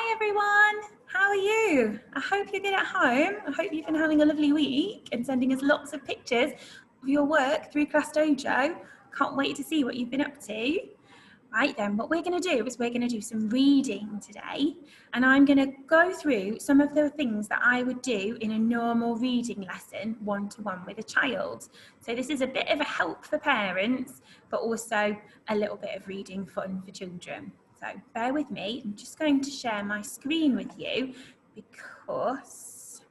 Hi everyone, how are you? I hope you're good at home. I hope you've been having a lovely week and sending us lots of pictures of your work through Class Dojo. Can't wait to see what you've been up to. Right then, what we're going to do is we're going to do some reading today, and I'm going to go through some of the things that I would do in a normal reading lesson, one-to-one with a child. So this is a bit of a help for parents, but also a little bit of reading fun for children. So bear with me, I'm just going to share my screen with you because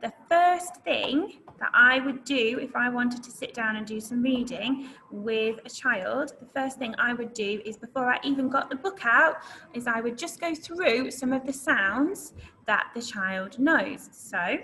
the first thing that I would do if I wanted to sit down and do some reading with a child, the first thing I would do is, before I even got the book out, is I would just go through some of the sounds that the child knows. So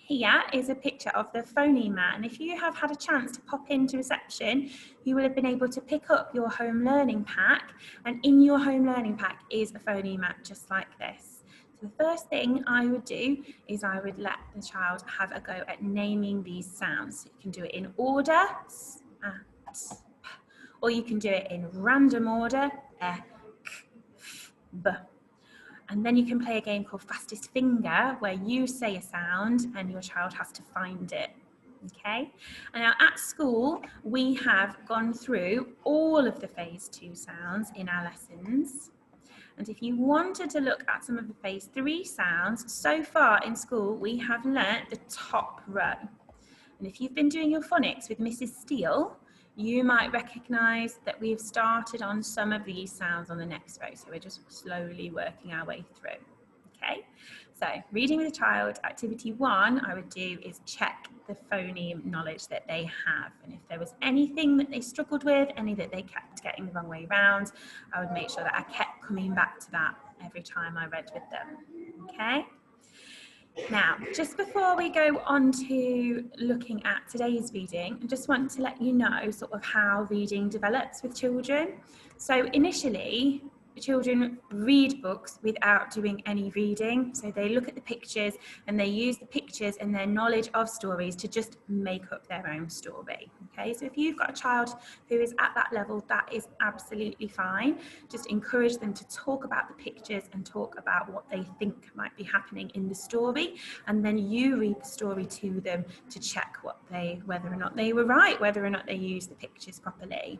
here is a picture of the phony man. If you have had a chance to pop into reception, you will have been able to pick up your home learning pack, and in your home learning pack is a phony mat just like this. So the first thing I would do is I would let the child have a go at naming these sounds. So you can do it in order, or you can do it in random order, k, f, b. And then you can play a game called Fastest Finger, where you say a sound and your child has to find it. Okay? And now at school, we have gone through all of the phase 2 sounds in our lessons. And if you wanted to look at some of the phase 3 sounds, so far in school, we have learnt the top row. And if you've been doing your phonics with Mrs. Steele, you might recognise that we've started on some of these sounds on the next row. So we're just slowly working our way through. Okay, so reading with a child, activity 1 I would do is check the phoneme knowledge that they have. And if there was anything that they struggled with, any that they kept getting the wrong way round, I would make sure that I kept coming back to that every time I read with them. Okay. Now, just before we go on to looking at today's reading, I just want to let you know sort of how reading develops with children. So initially, children read books without doing any reading. So they look at the pictures and they use the pictures and their knowledge of stories to just make up their own story. Okay, so if you've got a child who is at that level, that is absolutely fine. Just encourage them to talk about the pictures and talk about what they think might be happening in the story, and then you read the story to them to check whether or not they were right, whether or not they used the pictures properly.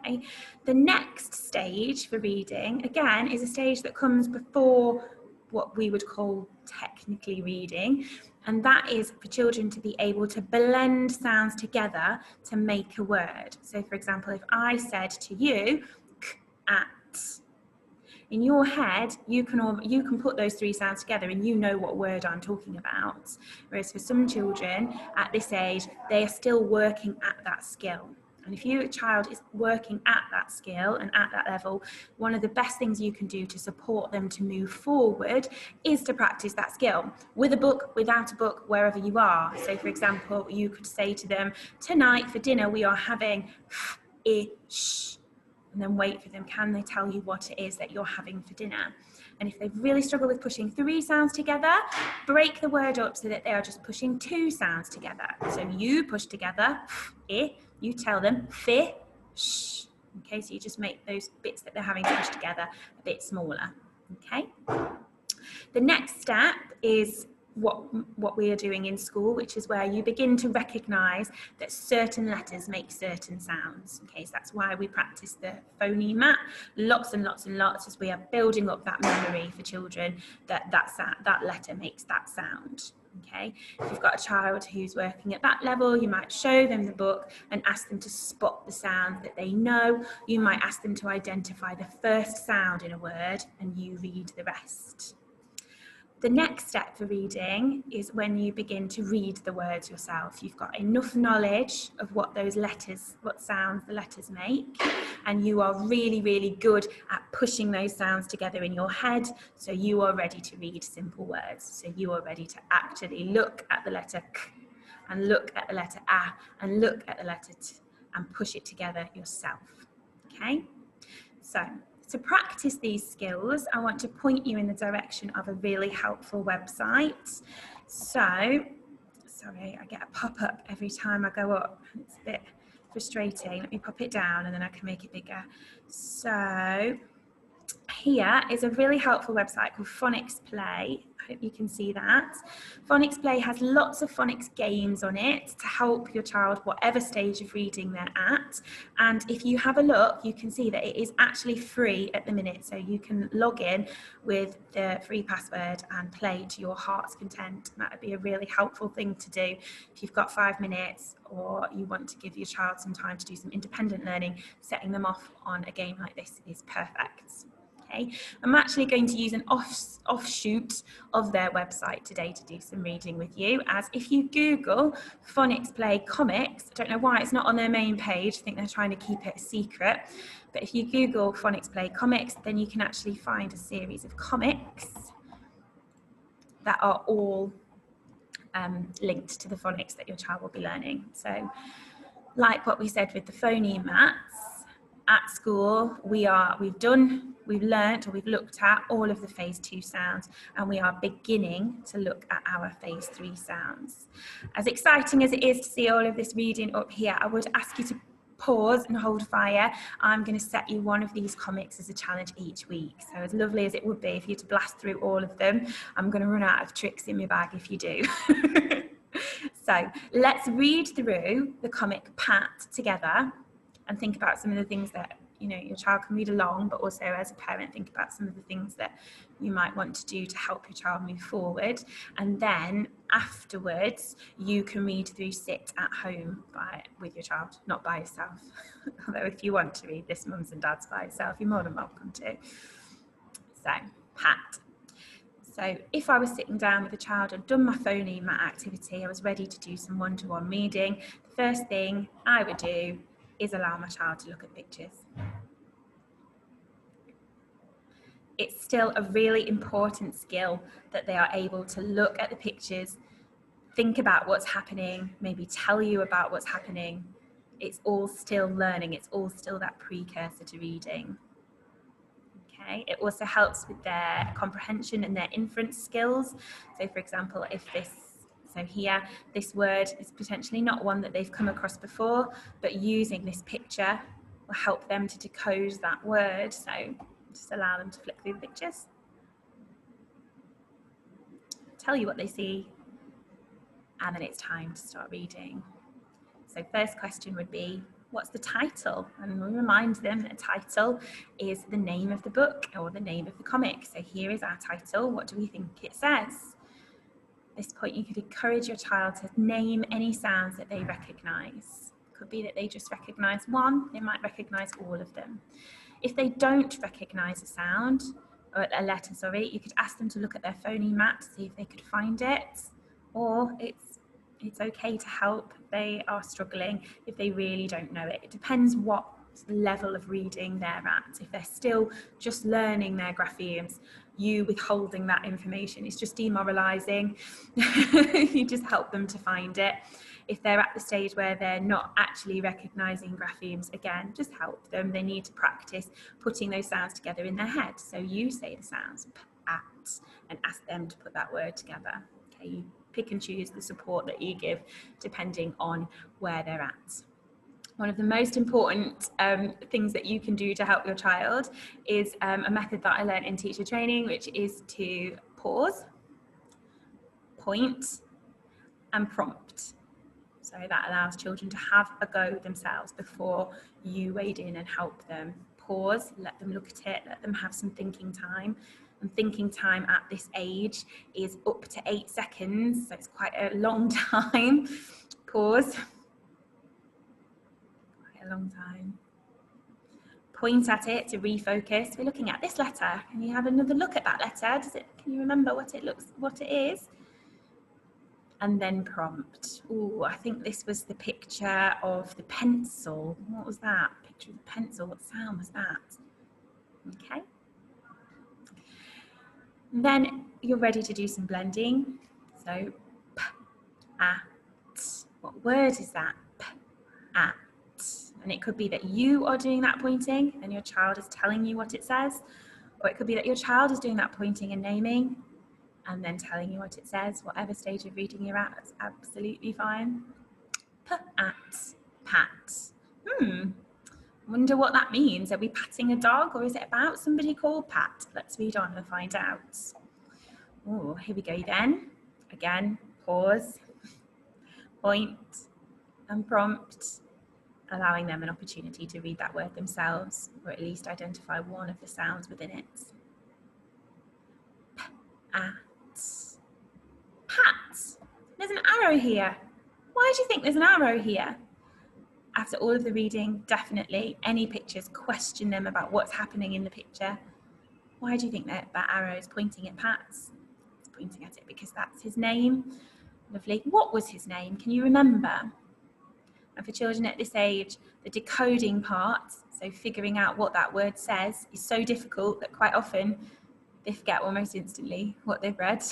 Okay. The next stage for reading, again, is a stage that comes before what we would call technically reading, and that is for children to be able to blend sounds together to make a word. So, for example, if I said to you, k-at, in your head, you can put those 3 sounds together and you know what word I'm talking about. Whereas for some children at this age, they are still working at that skill. And if your child is working at that skill and at that level, one of the best things you can do to support them to move forward is to practice that skill with a book, without a book, wherever you are. So, for example, you could say to them, tonight for dinner we are having ish. And then wait for them. Can they tell you what it is that you're having for dinner? And if they really struggle with pushing 3 sounds together, break the word up so that they are just pushing 2 sounds together. So you push together, you tell them, fish. Okay, so you just make those bits that they're having to push together a bit smaller. Okay. The next step is what we are doing in school, which is where you begin to recognise that certain letters make certain sounds. Okay, so that's why we practice the phoneme mat lots and lots and lots, as we are building up that memory for children that letter makes that sound. Okay, if you've got a child who's working at that level, you might show them the book and ask them to spot the sounds that they know. You might ask them to identify the first sound in a word and you read the rest. The next step for reading is when you begin to read the words yourself. You've got enough knowledge of what sounds the letters make, and you are really, really good at pushing those sounds together in your head, so you are ready to read simple words. So you are ready to actually look at the letter k and look at the letter a and look at the letter t and push it together yourself. Okay? So, to practice these skills, I want to point you in the direction of a really helpful website. So, sorry, I get a pop-up every time I go up. It's a bit frustrating. Let me pop it down and then I can make it bigger. So, here is a really helpful website called Phonicsplay. I hope you can see that. Phonicsplay has lots of phonics games on it to help your child whatever stage of reading they're at. And if you have a look, you can see that it is actually free at the minute. So you can log in with the free password and play to your heart's content. And that would be a really helpful thing to do if you've got 5 minutes or you want to give your child some time to do some independent learning. Setting them off on a game like this is perfect. Okay, I'm actually going to use an offshoot of their website today to do some reading with you, as if you Google Phonicsplay comics, I don't know why it's not on their main page, I think they're trying to keep it a secret, but if you Google Phonicsplay comics, then you can actually find a series of comics that are all linked to the phonics that your child will be learning. So like what we said with the phoneme mats, at school, we've learnt or we've looked at all of the phase 2 sounds, and we are beginning to look at our phase 3 sounds. As exciting as it is to see all of this reading up here, I would ask you to pause and hold fire. I'm going to set you one of these comics as a challenge each week. So as lovely as it would be if you had to blast through all of them, I'm going to run out of tricks in my bag if you do. So let's read through the comic Pat together and think about some of the things that, you know, your child can read along, but also as a parent, think about some of the things that you might want to do to help your child move forward. And then afterwards, you can read through Sit at Home with your child, not by yourself. Although if you want to read this, mums and dads, by yourself, you're more than welcome to. So, Pat. So if I was sitting down with a child, I'd done my phoneme mat activity, I was ready to do some one-to-one reading, the first thing I would do is allow my child to look at pictures. It's still a really important skill that they are able to look at the pictures, think about what's happening, maybe tell you about what's happening. It's all still learning, it's all still that precursor to reading. Okay, it also helps with their comprehension and their inference skills. So for example, this word is potentially not one that they've come across before, but using this picture will help them to decode that word. So just allow them to flick through the pictures, tell you what they see, and then it's time to start reading. So first question would be, what's the title? And we'll remind them that a title is the name of the book or the name of the comic. So here is our title. What do we think it says? At this point, you could encourage your child to name any sounds that they recognise. It could be that they just recognise one, they might recognise all of them. If they don't recognise a sound, or a letter, sorry, you could ask them to look at their phoneme map to see if they could find it, or it's okay to help if they are struggling, if they really don't know it. It depends what level of reading they're at. If they're still just learning their graphemes, you withholding that information is just demoralizing. You just help them to find it. If they're at the stage where they're not actually recognizing graphemes, again, just help them. They need to practice putting those sounds together in their head. So you say the sounds at and ask them to put that word together. Okay, you pick and choose the support that you give depending on where they're at. One of the most important things that you can do to help your child is a method that I learned in teacher training, which is to pause, point, and prompt. So that allows children to have a go themselves before you wade in and help them. Pause, let them look at it, let them have some thinking time. And thinking time at this age is up to 8 seconds, so it's quite a long time. Pause. A long time. Point at it to refocus. We're looking at this letter. Can you have another look at that letter? Can you remember what it is? And then prompt. Oh, I think this was the picture of the pencil. What was that? Picture of the pencil. What sound was that? Okay. Then you're ready to do some blending. So, p, at. What word is that? P, at. And it could be that you are doing that pointing and your child is telling you what it says. Or it could be that your child is doing that pointing and naming and then telling you what it says. Whatever stage of reading you're at, that's absolutely fine. P, at, pat. Wonder what that means. Are we patting a dog, or is it about somebody called Pat? Let's read on and find out. Oh, here we go then. Again, pause, point, and prompt, allowing them an opportunity to read that word themselves, or at least identify one of the sounds within it. Pat. Pat. There's an arrow here. Why do you think there's an arrow here? After all of the reading, definitely, any pictures, question them about what's happening in the picture. Why do you think that arrow is pointing at Pat? It's pointing at it because that's his name. Lovely. What was his name? Can you remember? And for children at this age, the decoding part, so figuring out what that word says, is so difficult that quite often they forget almost instantly what they've read.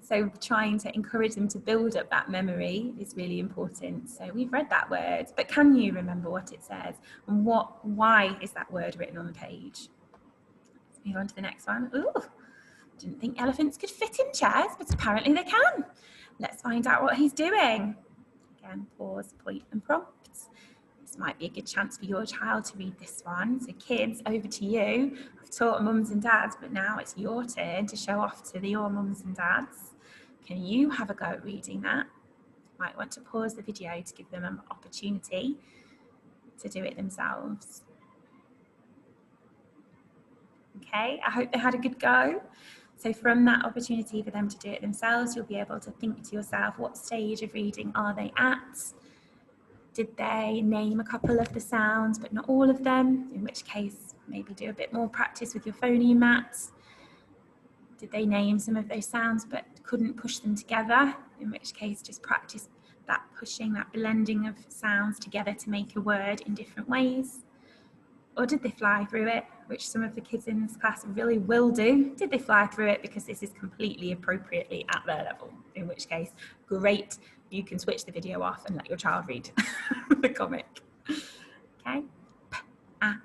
So trying to encourage them to build up that memory is really important. So we've read that word, but can you remember what it says? And why is that word written on the page? Let's move on to the next one. Ooh, didn't think elephants could fit in chairs, but apparently they can. Let's find out what he's doing. Again, pause, point, and prompts. This might be a good chance for your child to read this one. So kids, over to you. I've taught mums and dads, but now it's your turn to show off to your mums and dads. Can you have a go at reading that? You might want to pause the video to give them an opportunity to do it themselves. Okay, I hope they had a good go. So from that opportunity for them to do it themselves, you'll be able to think to yourself, what stage of reading are they at? Did they name a couple of the sounds, but not all of them? In which case, maybe do a bit more practice with your phoneme mats. Did they name some of those sounds, but couldn't push them together? In which case, just practice that pushing, that blending of sounds together to make a word in different ways. Or did they fly through it, which some of the kids in this class really will do? Did they fly through it because this is completely appropriately at their level? In which case, great, you can switch the video off and let your child read the comic. Okay, pat.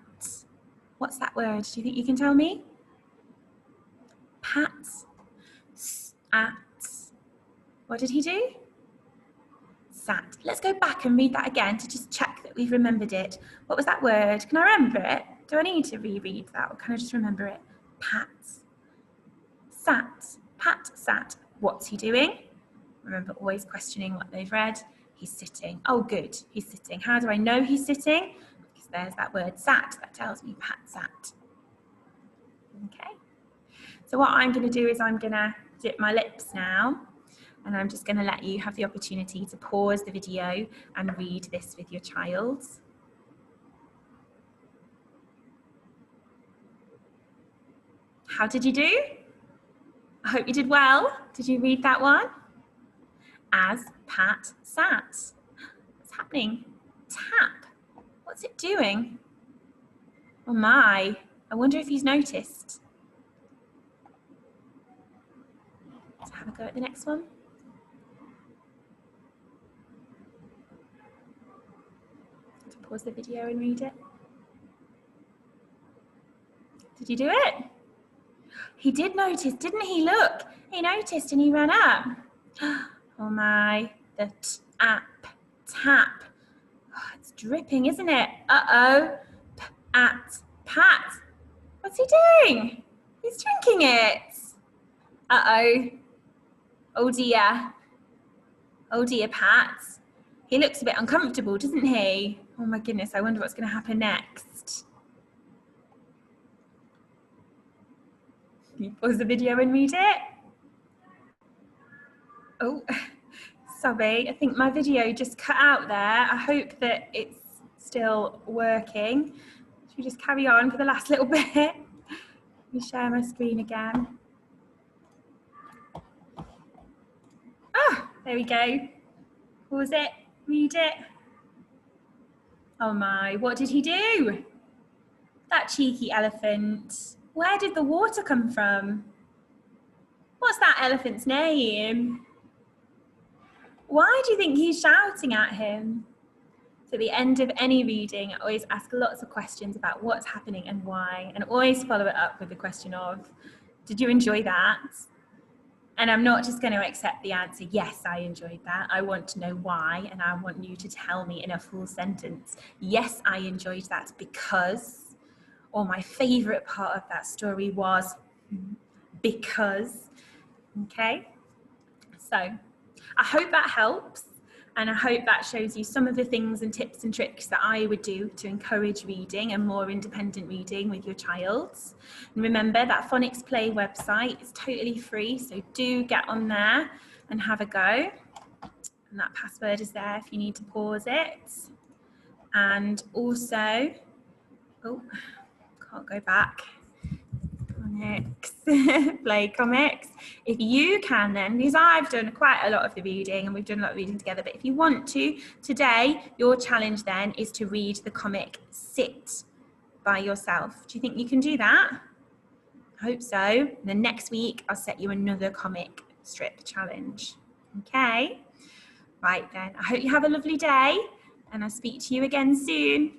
What's that word? Do you think you can tell me? Pat, at. What did he do? Sat. Let's go back and read that again to just check that we've remembered it. What was that word? Can I remember it? Do I need to reread that, or can I just remember it? Pat. Sat. Pat sat. What's he doing? Remember, always questioning what they've read. He's sitting. Oh, good. He's sitting. How do I know he's sitting? Because there's that word sat. That tells me Pat sat. Okay. So what I'm going to do is I'm going to dip my lips now. And I'm just going to let you have the opportunity to pause the video and read this with your child. How did you do? I hope you did well. Did you read that one? As Pat sat. What's happening? Tap. What's it doing? Oh my, I wonder if he's noticed. Let's have a go at the next one. Pause the video and read it. Did you do it? He did notice, didn't he? Look, he noticed and he ran up. Oh my, the tap. Oh, it's dripping, isn't it? Uh-oh. Pat. What's he doing? He's drinking it. Uh-oh. Oh dear. Oh dear, Pat. He looks a bit uncomfortable, doesn't he? Oh my goodness, I wonder what's going to happen next. Can you pause the video and read it? Oh, sorry, I think my video just cut out there. I hope that it's still working. Should we just carry on for the last little bit? Let me share my screen again. Ah, there we go. Pause it, read it. Oh my, what did he do? That cheeky elephant. Where did the water come from? What's that elephant's name? Why do you think he's shouting at him? So at the end of any reading, I always ask lots of questions about what's happening and why, and always follow it up with the question of, did you enjoy that? And I'm not just going to accept the answer, yes, I enjoyed that. I want to know why, and I want you to tell me in a full sentence, yes, I enjoyed that because, or my favourite part of that story was because. Okay, so I hope that helps, and I hope that shows you some of the things and tips and tricks that I would do to encourage reading and more independent reading with your child. And remember, that Phonicsplay website is totally free, so do get on there and have a go. And that password is there if you need to pause it. And also, oh, can't go back. Comics, play comics. If you can then, because I've done quite a lot of the reading and we've done a lot of reading together, but if you want to, today, your challenge then is to read the comic Sit by yourself. Do you think you can do that? I hope so. And then next week, I'll set you another comic strip challenge. Okay? Right then, I hope you have a lovely day and I'll speak to you again soon.